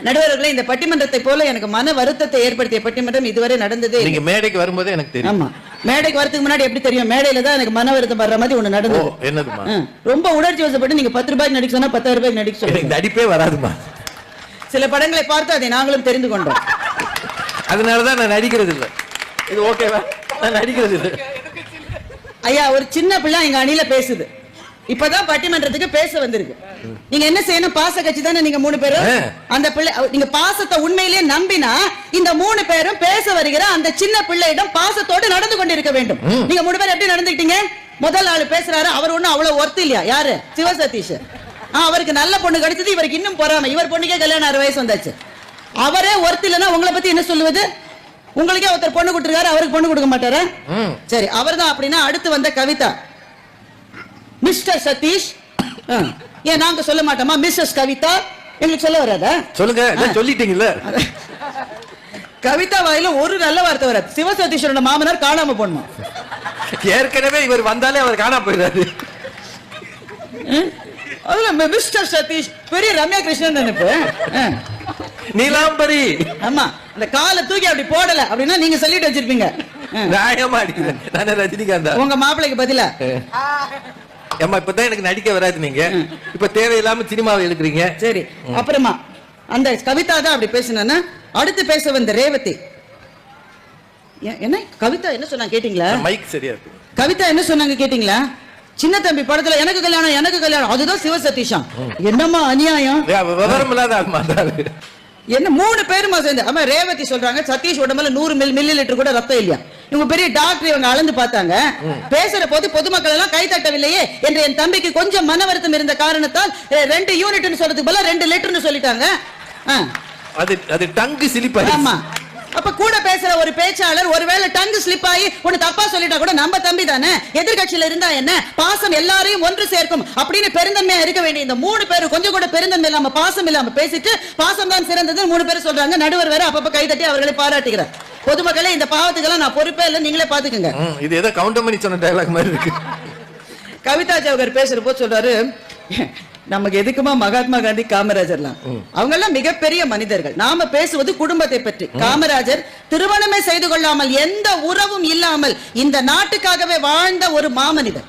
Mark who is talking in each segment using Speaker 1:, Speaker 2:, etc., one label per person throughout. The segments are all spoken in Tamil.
Speaker 1: நடுவர்களே, இந்த பட்டிமன்றத்தை போல எனக்கு மன வருத்தத்தை ஏற்படுத்திய பட்டிமன்றம் இதுவரை நடந்ததே.
Speaker 2: நீங்க மேடைக்கு வரும்போது எனக்கு தெரியும்.
Speaker 1: ஆமா, மேடைக்கு வரதுக்கு முன்னாடி எப்படி தெரியும்? மேடையில தான் எனக்கு மன வருத்தம் வர்ற மாதிரி ஒண்ணு நடந்தது.
Speaker 2: என்னதுமா?
Speaker 1: ரொம்ப உணர்ச்சி வசப்பட்டு நீங்க 10 ரூபாய்க்கு நடிக்க சொன்னா 10,000 ரூபாய்க்கு நடிக்க சொல்லுங்க.
Speaker 2: நடிப்பே வராதுமா.
Speaker 1: சில படங்களை பார்த்து அதை நாங்களும் தெரிந்து கொண்டோம்.
Speaker 2: அதனாலதான் நான் நடிக்கிறது இல்லை. இது ஓகேவா? நான் நடிக்கிறது இல்லை.
Speaker 1: ஐயா, ஒரு சின்ன பிள்ளை எங்க அணியில பேசுது. இப்பதான் பட்டிமன்றத்துக்கு பேச வந்திருக்கு. நீங்க என்ன செய்யணும்? பாச கட்சி தானே நீங்க 3 பேரும். அந்த பிள்ளை, நீங்க பாசத்தை உண்மையிலேயே நம்பினா இந்த 3 பேரும் பேச வருகிற அந்த சின்ன பிள்ளையிடம் பாசத்தோடு நடந்து கொண்டிருக்க வேண்டும். நீங்க 3 பேர் எப்படி நடந்துக்கிட்டீங்க? முதல் ஆளு பேசுறாரு, அவர் ஒண்ணும் அவ்வளவு ஒர்த்து இல்லையா? யாரு? சிவசதீஷ். அவருக்கு நல்ல பொண்ணு கிடைச்சது, இவருக்கு இன்னும் பொறாம. இவர் பொண்ணுக்கே கல்யாணம் 6 வயசு வந்தாச்சு. அவரே ஒர்த்து இல்லைன்னா உங்களை பத்தி என்ன சொல்லுவது? உங்களுக்கே ஒருத்தர் பொண்ணு கொடுத்துருக்காரு, அவருக்கு பொண்ணு கொடுக்க மாட்டாரு. சரி, அவர் தான் அப்படின்னா அடுத்து வந்த கவிதா, மிஸ்டர் சதீஷ். ஏன் நாங்க சொல்ல மாட்டோமா? மிஸ்ஸஸ் கவிதா எங்களுக்கு சொல்ல வராதா?
Speaker 2: சொல்லுங்க, சொல்லிட்டீங்கல்ல.
Speaker 1: கவிதா வாயில ஒரு நல்ல வார்த்தை வராது. சிவசதீஷரோட மாமனார் காணாம போனோம்.
Speaker 2: ஏற்கனவே இவர் வந்தாலே அவர் காணாம போயிடாரு.
Speaker 1: அதுல மிஸ்டர் சதீஷ் பெரிய ரம்யா கிருஷ்ணன் நினைப்பு.
Speaker 2: நீலாம்பரி.
Speaker 1: ஆமா, அந்த காலை தூக்கி அப்படி போடல அப்படின்னா நீங்க சொல்லிட்டு வச்சிருப்பீங்க.
Speaker 2: நியாயமா அடிக்கிறேன். நானே ரஜினிகாந்தா
Speaker 1: உங்க மாப்பிள்ளைக்கு பதிலா.
Speaker 2: ஏமா, இப்பதான் எனக்கு நடிக்க வராது. நீங்க இப்ப தேவையில்லாம சினிமாவை எடுக்கிறீங்க.
Speaker 1: சரி, அப்புறமா அந்த கவிதா தான் அப்படி பேசினா. அடுத்து பேச வந்த ரேவதி. என்ன கவிதா என்ன சொன்னாங்க கேட்டீங்களா?
Speaker 2: மைக் சரியா இருக்கு.
Speaker 1: கவிதா என்ன சொன்னாங்க கேட்டீங்களா? சின்ன தம்பி படத்துல எனக்கு கல்யாணம் எனக்கு கல்யாணம், அதுதான் சிவசதீஷா. என்னமா அநியாயம்!
Speaker 2: விவரம் இல்லாத
Speaker 1: என்ன 3 பேருமா சேர்ந்து. ஆமா, ரேவதி சொல்றாங்க சதீஷ் உடம்புல 100 மில்லி லிட்டர் கூட ரத்தம் இல்லையா. இவங்க பெரிய டாக்டர், இவங்க அளந்து பார்த்தாங்க. பேசுற போது பொதுமக்கள் எல்லாம் கை தட்டவில்லையே என்று என் தம்பிக்கு கொஞ்சம் மன வருத்தம் இருந்த காரணத்தால் 2 யூனிட்னு சொல்றதுக்கு பதிலா 2 லிட்டர்னு சொல்லிட்டாங்க.
Speaker 2: அது டங்கு ஸ்லிப் ஆயி.
Speaker 1: ஆமா, அப்ப கூட பேசுற ஒரு பேச்சாளர் ஒருவேளை டங்கு ஸ்லிப் ஆகி ஒன்னு தப்பா சொல்லிட்டா கூட நம்ம தம்பி தானே, எதிர்கட்சியில இருந்தா என்ன, பாசம் எல்லாரையும் ஒன்று சேர்க்கும் அப்படின்னு பெருந்தன்மையா இருக்க வேண்டிய இந்த 3 பேரும் கொஞ்சம் கூட பெருந்தன்மை இல்லாம பாசம் இல்லாம பேசிட்டு பாசம் தான் சிறந்தது 3 பேரும் சொல்றாங்க. நடுவர் வேற அப்பப்ப கைதட்டி அவர்களை பாராட்டுகிறார். பொதுமக்களே, இந்த பாவத்துக்கெல்லாம் நான் பொறுப்பே இல்லை, நீங்களே பாத்துக்கங்க.
Speaker 2: இது ஏதோ கவுண்டமணி சொன்ன டயலாக் மாதிரி இருக்கு.
Speaker 1: கவிதா ஜவஹர் பேசுற போது சொல்றாரு, நமக்கு எதுக்குமா மகாத்மா காந்தி காமராஜர்லாம், அவங்க எல்லாம் மிகப்பெரிய மனிதர்கள். நாம பேசுவது குடும்பத்தை பற்றி. காமராஜர் திருமணமே செய்து கொள்ளாமல் எந்த உறவும் இல்லாமல் இந்த நாட்டுக்காகவே வாழ்ந்த ஒரு மாமனிதர்.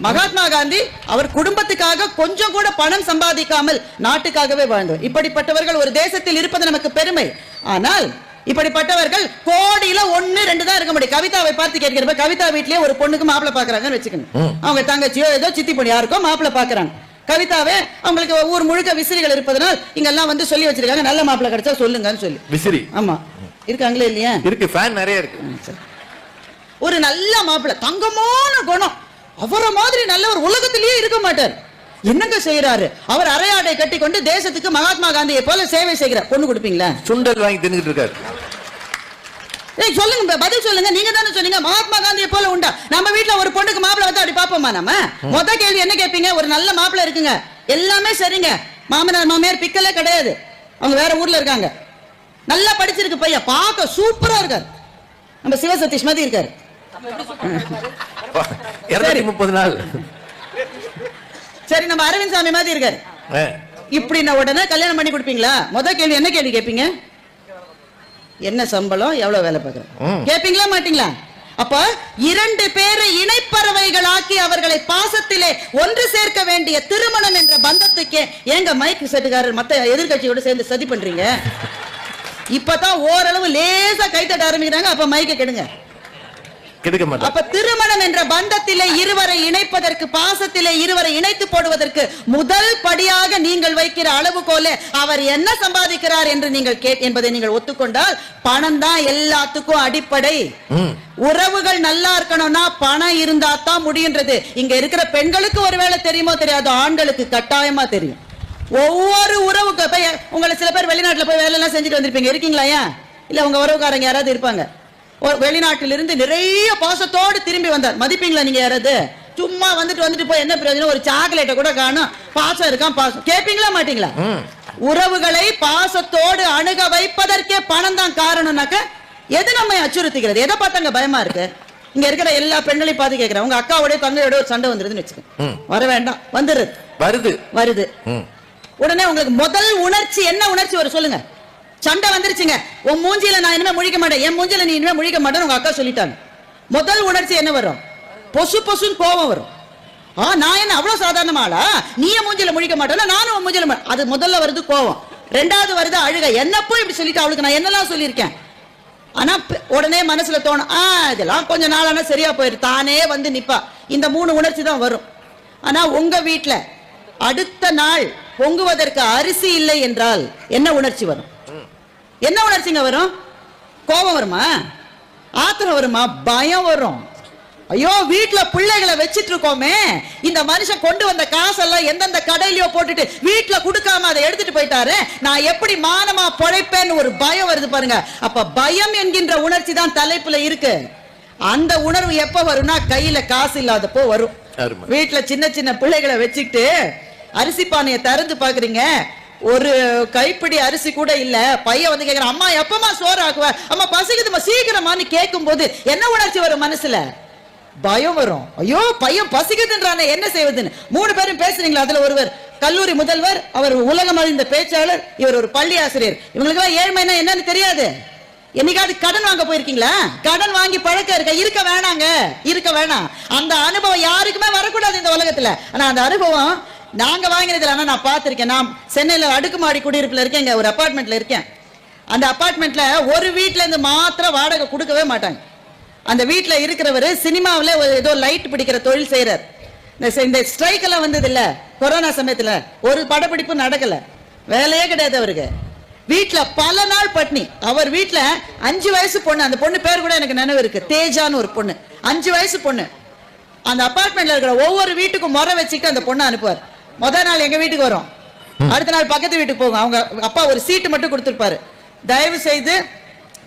Speaker 1: மகாத்மா காந்தி அவர் குடும்பத்துக்காக கொஞ்சம் கூட பணம் சம்பாதிக்காமல் நாட்டுக்காகவே வாழ்ந்தவர். இப்படிப்பட்டவர்கள் ஒரு தேசத்தில் இருப்பது நமக்கு பெருமை. ஆனால் இப்படிப்பட்டவர்கள் கோடியில 1 2 தான் இருக்க முடியும். கவிதாவை பார்த்து கேட்கிறப்ப கவிதா வீட்லயே ஒரு பொண்ணுக்கு மாப்பிள்ளை பாக்குறாங்கன்னு வச்சுக்கணும். அவங்க தங்கச்சியோ ஏதோ சித்தி பொண்ணு யாருக்கோ மாப்பிள்ளை பாக்குறாங்க. கவிதாவே அவங்களுக்கு ஊர் முழுக்க விசிறிகள் இருப்பதனால் இங்கெல்லாம் வந்து சொல்லி வச்சிருக்காங்க, நல்ல மாப்பிள்ளை கிடைச்சா சொல்லுங்கன்னு சொல்லி. விசிறி? ஆமா, இருக்காங்களே இல்லையா?
Speaker 2: இருக்கு, ஃபேன் நிறைய இருக்கு.
Speaker 1: ஒரு நல்ல மாப்பிள்ளை, தங்கமான குணம், அவரை மாதிரி நல்ல ஒரு உலகத்திலேயே இருக்க மாட்டார். என்னங்க செய்யறாரு அவர்? அரையாடை கட்டி கொண்டு தேசத்துக்கு மகாத்மா காந்தியை போல சேவை செய்கிறார். பொண்ணு கொடுப்பீங்களா?
Speaker 2: சுண்டல் வாங்கி தின்னுட்டு இருக்காரு.
Speaker 1: சொல்லுங்க, பதில் சொல்லுங்க. நீங்க தானே சொன்னீங்க மகாத்மா காந்தியை போல உண்டா? நம்ம வீட்டுல ஒரு பொண்ணுக்கு மாப்பிள்ளை வந்து அப்படி பாப்போமா? நம்ம மொத கேள்வி என்ன கேட்பீங்க? ஒரு நல்ல மாப்பிள்ளை இருக்குங்க, எல்லாமே சரிங்க, மாமனார் மாமியார் பிக்கலே கிடையாது, அவங்க வேற ஊர்ல இருக்காங்க, நல்லா படிச்சிருக்கு பையன், பார்க்க சூப்பரா இருக்காரு, நம்ம சிவசதீஷ் மாதிரி இருக்காரு.
Speaker 2: 230 நாள்.
Speaker 1: சரி, நம்ம அரவிந்த் சாமி மாதிரி இருக்காரு. இப்படி உடனே கல்யாணம் பண்ணி கொடுப்பீங்களா? முத கேள்வி என்ன கேள்வி கேட்பீங்க? என்ன சம்பளம், எவ்வளவு வேலை பார்க்கறோம் கேட்பீங்களா மாட்டீங்களா? அப்ப 2 பேரை இணைப்பறவைகள் ஆக்கி அவர்களை பாசத்திலே ஒன்று சேர்க்க வேண்டிய திருமணம் என்ற பந்தத்துக்கு ஏங்க மைக் செட்டுக்காரர் மத்த எதிர்கட்சியோட சேர்ந்து சதி பண்றீங்க? இப்பதான் ஓரளவு லேசா கைத்தட்ட ஆரம்பிக்கிறாங்க, அப்ப மைக்க கெடுங்க. அப்ப திருமணம் என்ற பந்தத்திலே இருவரை இணைப்பதற்கு, பாசத்திலே இருவரை இணைத்து போடுவதற்கு முதல் படியாக நீங்கள் வைக்கிற அளவுகோலே அவர் என்ன சம்பாதிக்கிறார் என்று நீங்கள் என்பதை நீங்கள் ஒத்துக்கொண்டால் பணம் தான் எல்லாத்துக்கும் அடிப்படை. உறவுகள் நல்லா இருக்கணும்னா பணம் இருந்தா தான் முடியுன்றது இங்க இருக்கிற பெண்களுக்கு ஒருவேளை தெரியுமோ தெரியாது, ஆண்களுக்கு கட்டாயமா தெரியும். ஒவ்வொரு உறவுக்கு உங்களை சில பேர் வெளிநாட்டுல போய் வேலை எல்லாம் செஞ்சுட்டு வந்திருப்பீங்க, இருக்கீங்களா? இல்ல உங்க உறவுக்காரங்க யாராவது இருப்பாங்க, வெளிநாட்டிலிருந்து நிறைய பாசத்தோடு திரும்பி வந்தார், மதிப்பீங்களா நீங்க? யாராவது சும்மா வந்துட்டு போய் என்ன பிரயோஜனம்? ஒரு சாக்லேட்டை கூட காணும், பாசம் இருக்கான், பாசம் கேட்பீங்களா மாட்டீங்களா? உறவுகளை பாசத்தோடு அணுக வைப்பதற்கே பணம் தான் காரணம்னாக்க எது நம்ம அச்சுறுத்துகிறது? எதை பார்த்தாங்க பயமா இருக்கு? இங்க இருக்கிற எல்லா பெண்களையும் பார்த்து கேட்கிறேன், உங்க அக்காவோட தங்கையோட ஒரு சண்டை வந்துருதுன்னு வச்சுக்கோங்க, வர வேண்டாம், வந்துருது, வருது. உடனே உங்களுக்கு முதல் உணர்ச்சி என்ன உணர்ச்சி வரும் சொல்லுங்க? சண்டை வந்துருச்சுங்க, உன் மூஞ்சில நான் இனிமே முழிக்க மாட்டேன், என் மூஞ்சில நீ இனிமே முழிக்க மாட்டேன்னு உங்க அக்கா சொல்லிட்டாங்க. முதல் உணர்ச்சி என்ன வரும்? பொசு பொசுன்னு கோபம் வரும். நான் என்ன அவ்வளவு சாதாரணமாளா, நீ என் மூஞ்சில முழிக்க மாட்டேன்னா நானும் உன் மூஞ்சில அது முதல்ல வருது கோபம். ரெண்டாவது வருது அழுக, என்னப்போ இப்படி சொல்லிட்டு அவளுக்கு நான் என்னெல்லாம் சொல்லியிருக்கேன். ஆனா உடனே மனசுல தோணும், இதெல்லாம் கொஞ்ச நாளானா சரியா போயிரு, தானே வந்து நிப்பா. இந்த 3 உணர்ச்சி தான் வரும். ஆனா உங்க வீட்டுல அடுத்த நாள் பொங்குவதற்கு அரிசி இல்லை என்றால் என்ன உணர்ச்சி வரும்? என்ன உணர்ச்சிங்க வரும்? கோபம் வருமா? ஆத்திரம் வருமா? பயம் வரும். ஐயோ, வீட்டுல பிள்ளைகளை வச்சிட்டு இருக்கோமே, இந்த மனுஷன் கொண்டு வந்த காசெல்லாம் எந்தெந்த கடையிலயோ போட்டுட்டு வீட்டுல கொடுக்காம அதை எடுத்துட்டு போயிட்டாரு, நான் எப்படி மானமா பொழைப்பேன்னு ஒரு பயம் வருது பாருங்க. அப்ப பயம் என்கின்ற உணர்ச்சி தான் தலைப்புல இருக்கு. அந்த உணர்வு எப்ப வரும்னா கையில காசு இல்லாதப்போ வரும். வீட்டுல சின்ன சின்ன பிள்ளைகளை வச்சுக்கிட்டு அரிசி பானையை திறந்து பாக்குறீங்க, ஒரு கைப்பிடி அரிசி கூட இல்ல. பையன் வந்து கேக்குறான், அம்மா எப்பமா சோறு ஆக்குவ, அம்மா பசிக்குதுமா சீக்கிரமான்னு கேட்கும் போது என்ன உணர்ச்சி வரும்? மனசுல பயம் வரும். ஐயோ, பையன் பசிக்குதுன்றானே, என்ன செய்வதுன்னு. 3 பேரும் பேசுறீங்களா? அதுல ஒருவர் கல்லூரி முதல்வர், அவர் உலகம் அறிந்த பேச்சாளர், இவர் ஒரு பள்ளி ஆசிரியர். இவங்களுக்கு எல்லாம் ஏழ்மைனா என்னன்னு தெரியாது. என்னைக்காவது கடன் வாங்க போயிருக்கீங்களா? கடன் வாங்கி பழக்கம் இருக்க வேணாங்க, இருக்க வேணாம். அந்த அனுபவம் யாருக்குமே வரக்கூடாது இந்த உலகத்துல. ஆனா அந்த அனுபவம் நாங்க வாங்கினதுல நான் பார்த்திருக்கேன். நான் சென்னையில அடுக்குமாடி குடியிருப்புல இருக்கேன், ஒரு அபார்ட்மெண்ட்ல இருக்கேன். அந்த அபார்ட்மெண்ட்ல ஒரு வீட்டுல இருந்து மாத்திரம் வாடகை கொடுக்கவே மாட்டாங்க. அந்த வீட்டுல இருக்கிறவர் சினிமாவில ஏதோ லைட் பிடிக்கிற தொழில் செய்யறார். இந்த ஸ்ட்ரைக் எல்லாம் வந்தது இல்ல கொரோனா சமயத்துல, ஒரு படப்பிடிப்பு நடக்கல, வேலையே கிடையாது அவருக்கு. வீட்டுல பல நாள் பட்னி. அவர் வீட்டுல 5 வயசு பொண்ணு, அந்த பொண்ணு பேர் கூட எனக்கு நினைவு இருக்கு, தேஜான்னு ஒரு பொண்ணு, 5 வயசு பொண்ணு. அந்த அபார்ட்மெண்ட்ல இருக்கிற ஒவ்வொரு வீட்டுக்கும் முறை வச்சுட்டு அந்த பொண்ணை அனுப்புவார். முதல் நாள் எங்க வீட்டுக்கு வரும், அடுத்த நாள் பக்கத்து வீட்டுக்கு போகும். அவங்க அப்பா ஒரு சீட்டு மட்டும் கொடுத்துருப்பாரு, தயவு செய்து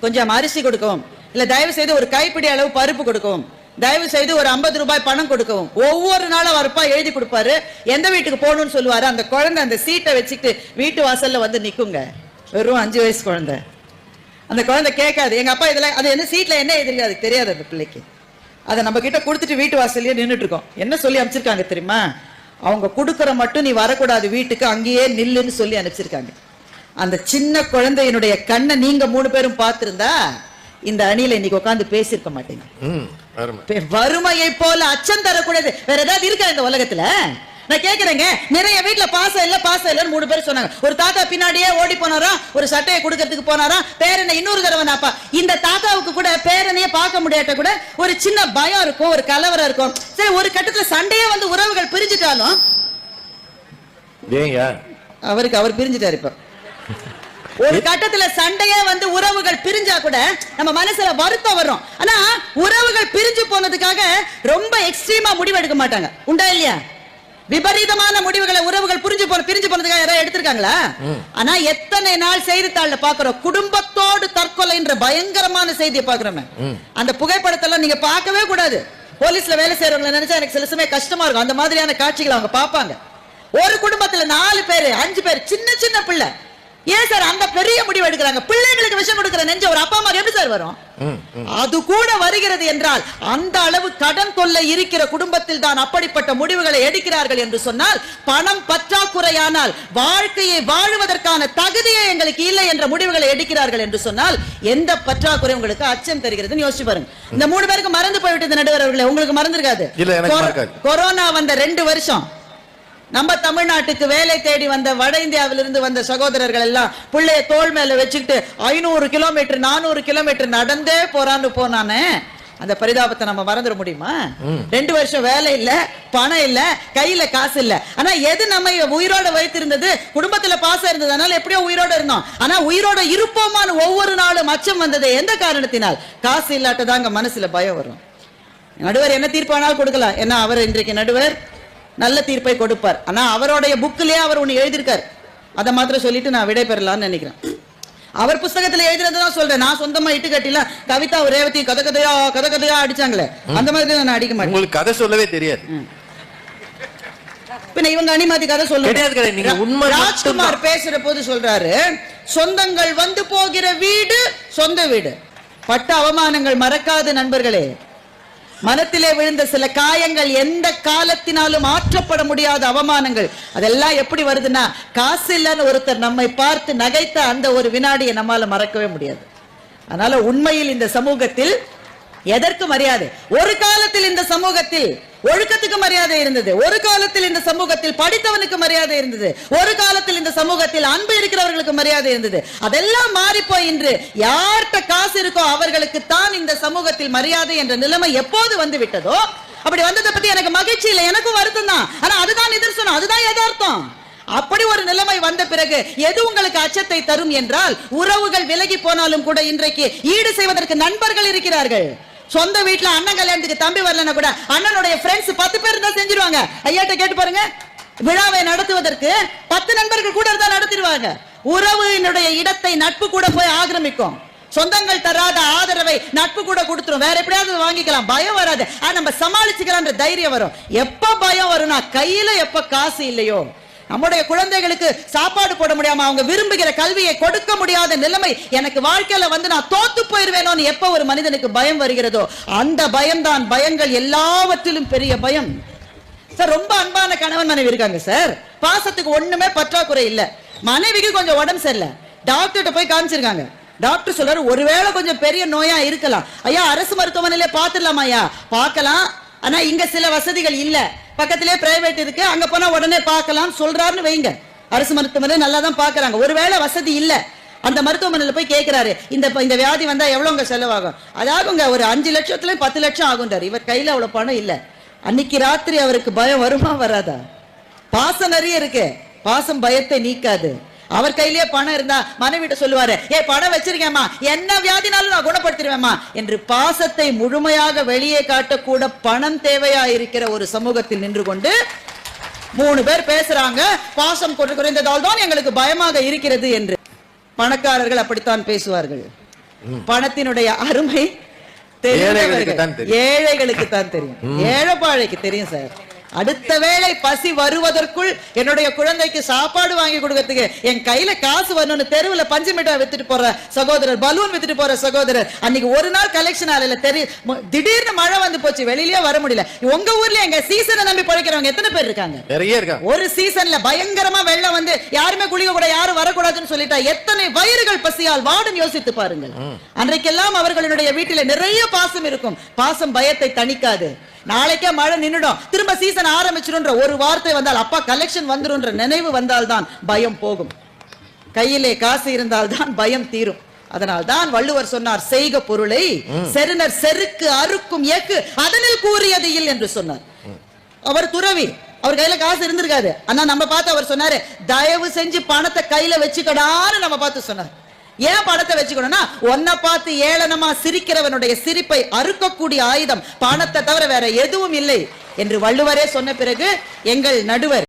Speaker 1: கொஞ்சம் அரிசி கொடுக்கவும், இல்ல தயவு செய்து ஒரு கைப்பிடி அளவு பருப்பு கொடுக்கவும், தயவு செய்து ஒரு 50 ரூபாய் பணம் கொடுக்கவும். ஒவ்வொரு நாளும் அவர் அப்பா எழுதி கொடுப்பாரு, எந்த வீட்டுக்கு போகணும்னு சொல்லுவாரு. அந்த குழந்தை அந்த சீட்டை வச்சுட்டு வீட்டு வாசல்ல வந்து நிக்குங்க. வெறும் 5 வயசு குழந்தை. அந்த குழந்தை கேட்காது, எங்க அப்பா இதுல அது என்ன சீட்ல என்ன எழுதிருக்கு அது தெரியாது அந்த பிள்ளைக்கு. அதை நம்ம கிட்ட கொடுத்துட்டு வீட்டு வாசல்லயே நின்றுட்டு இருக்கோம். என்ன சொல்லி அனுப்பிச்சிருக்காங்க தெரியுமா? அவங்க கொடுக்கற மட்டும் நீ வரக்கூடாது வீட்டுக்கு, அங்கேயே நில்லுன்னு சொல்லி அனுப்பிச்சிருக்காங்க. அந்த சின்ன குழந்தையினுடைய கண்ணை நீங்க 3 பேரும் பார்த்திருந்தா இந்த அணியில இன்னைக்கு உட்காந்து பேசியிருக்க மாட்டீங்க. வறுமையை போல அச்சம் தரக்கூடாது வேற ஏதாவது இருக்கா இந்த உலகத்துல? நான் கேக்குறேங்க, நிறைய வீட்டுல பாசம் இல்ல பாசம் இல்லன்னு 3 பேர் சொன்னாங்க. ஒரு தாத்தா பின்னாடியே ஓடி போனாரா, ஒரு சட்டையை கொடுக்கறதுக்கு போனாரா, பேரனை இன்னொரு தடவை நாப்பா. இந்த தாத்தாவுக்கு கூட பேரனையே பார்க்க முடியாட்ட கூட ஒரு சின்ன பயம் இருக்கும், ஒரு கலவரம் இருக்கும். சரி, ஒரு கட்டத்துல சண்டையே வந்து உறவுகள் பிரிஞ்சுட்டாலும் அவருக்கு அவர் பிரிஞ்சுட்டாரு. இப்ப ஒரு கட்டத்துல சண்டையே வந்து உறவுகள் பிரிஞ்சா கூட நம்ம மனசுல வருத்தம் வரும். ஆனா உறவுகள் பிரிஞ்சு போனதுக்காக ரொம்ப எக்ஸ்ட்ரீமா முடிவு எடுக்க மாட்டாங்க, உண்டா இல்லையா? விபரீதமான முடிவுகளை உறவுகள் பிரிஞ்சு போனதுக்காக யாராவது எடுத்திருக்காங்களா? ஆனா எத்தனை நாள் செய்தித்தாள்ல பாக்குறோம், குடும்பத்தோடு தற்கொலைன்ற பயங்கரமான செய்தியை பாக்குறோம். அந்த புகைப்படத்தெல்லாம் நீங்க பார்க்கவே கூடாது. போலீஸ்ல வேலை செய்யறவங்களை நினைச்சா எனக்கு சில சமயம் கஷ்டமா இருக்கும். அந்த மாதிரியான காட்சிகளை அவங்க பார்ப்பாங்க. ஒரு குடும்பத்துல 4 பேரு 5 பேர், சின்ன சின்ன பிள்ளை. ஏன் சார் அந்த பெரிய முடிவு எடுக்கிறாங்க? பிள்ளைங்களுக்கு விஷம் கொடுக்கிற நெஞ்ச ஒரு அப்பா அம்மா எப்படி சார் வரும்? அது கூட வருகிறது என்றால் அந்த அளவு கடன் தொல்லை இருக்கிற குடும்பத்தில் தான் அப்படிப்பட்ட முடிவுகளை எடுக்கிறார்கள் என்று சொன்னால், பணம் பற்றாக்குறையானால் வாழ்க்கையை வாழுவதற்கான தகுதியே எங்களுக்கு இல்லை என்ற முடிவுகளை எடுக்கிறார்கள் என்று சொன்னால் எந்த பற்றாக்குறை உங்களுக்கு அச்சம் தருகிறதுன்னு யோசிச்சு பாருங்க. இந்த 3 பேருக்கு மறந்து போய்விட்டது நடுவர் அவர்களே, உங்களுக்கு மறந்துருக்காது. கொரோனா வந்த 2 வருஷம் நம்ம தமிழ்நாட்டுக்கு வேலை தேடி வந்த வட இந்தியாவிலிருந்து வந்த சகோதரர்கள் எல்லாம் பிள்ளைய தோள் மேல வச்சுக்கிட்டு 500 கிலோமீட்டர் 400 கிலோமீட்டர் நடந்தே போனானே. அந்த பரிதாபத்தை நம்ம மறந்துட முடியுமா? 2 வருஷம் வேலை இல்ல, பணம் இல்ல, கையில காசு இல்ல. ஆனா எது நம்ம உயிரோட வைத்திருந்தது? குடும்பத்துல பாசம் இருந்ததுனால எப்படியோ உயிரோட இருந்தோம். ஆனா உயிரோட இருப்போமான்னு ஒவ்வொரு நாளும் அச்சம் வந்தது எந்த காரணத்தினால்? காசு இல்லாட்டதாங்க மனசுல பயம் வரும். நடுவர் என்ன தீர்ப்பானால் கொடுக்கலாம், ஏன்னா அவர் இன்றைக்கு நடுவர் நல்ல தீர்ப்பை கொடுப்பார். ஆனா அவருடைய புக்கிலேயே அவர் ஒண்ணு எழுதியிருக்கார். அதை மாத்திரம் சொல்லிட்டு நான் விடை பெறலாம்னு நினைக்கிறேன். அவர் புஸ்தகத்துல எழுதுறதுதான் சொல்றேன். நான் சொந்தமா இட்டு கட்டில கவிதா ரேவதி கதை கதையா அடிச்சாங்களே, அந்த மாதிரி நான் அடிக்க மாட்டேன்.
Speaker 2: உங்களுக்கு கதை சொல்லவே தெரியாது.
Speaker 1: பின்ன இவங்க அனிமாதி கதை சொல்லுங்க. ராஜ்குமார் பேசுற போது சொல்றாரு, சொந்தங்கள் வந்து போகிற வீடு சொந்த வீடு, பட்ட அவமானங்கள் மறக்காது நண்பர்களே. மனத்திலே விழுந்த சில காயங்கள், எந்த காலத்தினாலும் ஆற்றப்பட முடியாத அவமானங்கள், அதெல்லாம் எப்படி வருதுன்னா, காசு இல்லைன்னு ஒருத்தர் நம்மை பார்த்து நகைத்த அந்த ஒரு வினாடியை நம்மால மறக்கவே முடியாது. அதனால உண்மையில் இந்த சமூகத்தில் எதற்கு மரியாதை? ஒரு காலத்தில் இந்த சமூகத்தில் ஒழுக்கத்துக்கு மரியாதை இருந்தது, ஒரு காலத்தில் இந்த சமூகத்தில் படித்தவனுக்கு மரியாதை இருந்தது, ஒரு காலத்தில் இந்த சமூகத்தில் அன்பு இருக்கிறவர்களுக்கு மரியாதை இருந்தது. அதெல்லாம் மாறி போய் இன்று யார்கிட்ட காசு இருக்கோ அவர்களுக்கு தான் இந்த சமூகத்தில் மரியாதை என்ற நிலைமை எப்போது வந்து விட்டதோ, அப்படி வந்ததை பத்தி எனக்கு மகிழ்ச்சி இல்லை, எனக்கும் வருத்தம் தான். ஆனா அதுதான் நிதர்சனம், அதுதான் யதார்த்தம். அப்படி ஒரு நிலைமை வந்த பிறகு எது உங்களுக்கு அச்சத்தை தரும் என்றால், உறவுகள் விலகி போனாலும் கூட இன்றைக்கு ஈடு செய்வதற்கு நண்பர்கள் இருக்கிறார்கள். சொந்த வீட்டுல அண்ணன் கல்யாணத்துக்கு தம்பி வரலன்னா கூட அண்ணனுடைய ஃப்ரெண்ட்ஸ் 10 பேர் தான் செஞ்சிருவாங்க. ஐயாட்ட கேட்டு பாருங்க, விழாவை நடத்துவதற்கு 10 நண்பர்கள் கூட இருந்தா நடத்திடுவாங்க. உறவினுடைய இடத்தை நட்பு கூட போய் ஆக்கிரமிக்கும். சொந்தங்கள் தராத ஆதரவை நட்பு கூட கொடுத்துரும். வேற எப்படியாவது வாங்கிக்கலாம், பயம் வராது. நம்ம சமாளிச்சுக்கலாம், தைரியம் வரும். எப்ப பயம் வரும்னா, கையில எப்ப காசு இல்லையோ, நம்முடைய குழந்தைகளுக்கு சாப்பாடு போட முடியாம, அவங்க விரும்புகிற கல்வியை கொடுக்க முடியாத நிலைமை எனக்கு வாழ்க்கையில வந்து நான் தோத்து போயிருவேனோன்னு எப்ப ஒரு மனிதனுக்கு பயம் வருகிறதோ, அந்த பயம்தான் பயங்கள் எல்லாவற்றிலும் பெரிய பயம். சார், ரொம்ப அன்பான கணவன் மனைவி இருக்காங்க சார், பாசத்துக்கு ஒண்ணுமே பற்றாக்குறை இல்ல. மனைவிக்கு கொஞ்சம் உடம்பு சரியில்லை, டாக்டர்கிட்ட போய் காமிச்சிருக்காங்க. டாக்டர் சொல்றாரு, ஒருவேளை கொஞ்சம் பெரிய நோயா இருக்கலாம். ஐயா, அரசு மருத்துவமனையில பாத்துடலாமா? ஐயா, பார்க்கலாம், ஆனா இங்க சில வசதிகள் இல்ல, பக்கத்திலே பிரைவேட் இருக்கு, அங்க போனா உடனே பார்க்கலாம் சொல்றாருன்னு வைங்க. அரசு மருத்துவமனை நல்லா தான் பாக்குறாங்க. ஒருவேளை வசதி இல்ல, அந்த மருத்துவமனையில போய் கேட்கிறாரு, இந்த வியாதி வந்தா எவ்வளவுங்க செலவாகும்? அதாகுங்க ஒரு 5 லட்சத்துல 10 லட்சம் ஆகுன்றாரு. இவர் கையில அவ்வளவு பணம் இல்ல. அன்னைக்கு ராத்திரி அவருக்கு பயம் வருமா வராதா? பாசம் நிறைய இருக்கு, பாசம் பயத்தை நீக்காது. அவர் கையிலேயே பணம் இருந்தா மனைவிட்ட சொல்லுவாரு, பணம் வச்சிருக்கேம்மா, என்ன வியாதினாலும் நான் குணப்படுத்திடுவேம்மா என்று. பாசத்தை முழுமையாக வெளியே காட்டக்கூட பணம் தேவையா இருக்கிற ஒரு சமூகத்தில் நின்று கொண்டு 3 பேர் பேசுறாங்க, பாசம் குறைந்ததால் தான் எங்களுக்கு பயமாக இருக்கிறது என்று. பணக்காரர்கள் அப்படித்தான் பேசுவார்கள். பணத்தினுடைய அருமை ஏழைகளுக்கு தான் தெரியும், ஏழைப்பாழைக்கு தெரியும் சார். அடுத்த வேளை பசி வருவதற்குள் என்னுடைய குழந்தைக்கு சாப்பாடு வாங்கி கொடுக்கிறதுக்கு என் கையில காசு வரணும்னு தெருவுல பஞ்சு மிட்டாய் வித்துட்டு போற சகோதரர், பலூன் வித்துட்டு போற சகோதரர், அன்னைக்கு ஒரு நாள் கலெக்ஷன் ஆகல, திடீர்னு மழை வந்து போச்சு, வெளியிலேயே வர முடியல. உங்க ஊர்ல எங்க சீசனை நம்பி பழைக்கிறவங்க எத்தனை பேர் இருக்காங்க? நிறைய இருக்காங்க. ஒரு சீசன்ல பயங்கரமா வெள்ளம் வந்து யாருமே குளிக்க கூட, யாரும் வரக்கூடாதுன்னு சொல்லிட்டா எத்தனை வயிறுகள் பசியால் வாடும் யோசித்து பாருங்கள். அன்றைக்கெல்லாம் அவர்களுடைய வீட்டில நிறைய பாசம் இருக்கும். பாசம் பயத்தை தணிக்காது. நாளைக்கே மழை நின்னுடும், திரும்ப சீசன் ஆரம்பிச்சிடும்ன்ற ஒரு வார்த்தை வந்தால், அப்பா கலெக்ஷன் வந்துரும்ன்ற நினைவு வந்தால் தான் பயம் போகும். கையிலே காசு இருந்தால் தான் பயம் தீரும். அதனால் தான் வள்ளுவர் சொன்னார், செய்க பொருளை செருணர் செருக்கு அறுக்கும் ஏக்கு அதனில் கூறியது இல் என்று சொன்னார். அவர் துறவி, அவர் கையில காசு இருந்திருக்காது. ஆனா நம்ம பார்த்து அவர் சொன்னாரு, தயவு செஞ்சு பணத்தை கையில வச்சுக்கடான்னு நம்ம பார்த்து சொன்னார். ஏன் பணத்தை வச்சுக்கணும்னா, ஒன்ன பார்த்து ஏளனமா சிரிக்கிறவனுடைய சிரிப்பை அறுக்கக்கூடிய ஆயுதம் பணத்தை தவிர வேற எதுவும் இல்லை என்று வள்ளுவரே சொன்ன பிறகு எங்கள் நடுவர்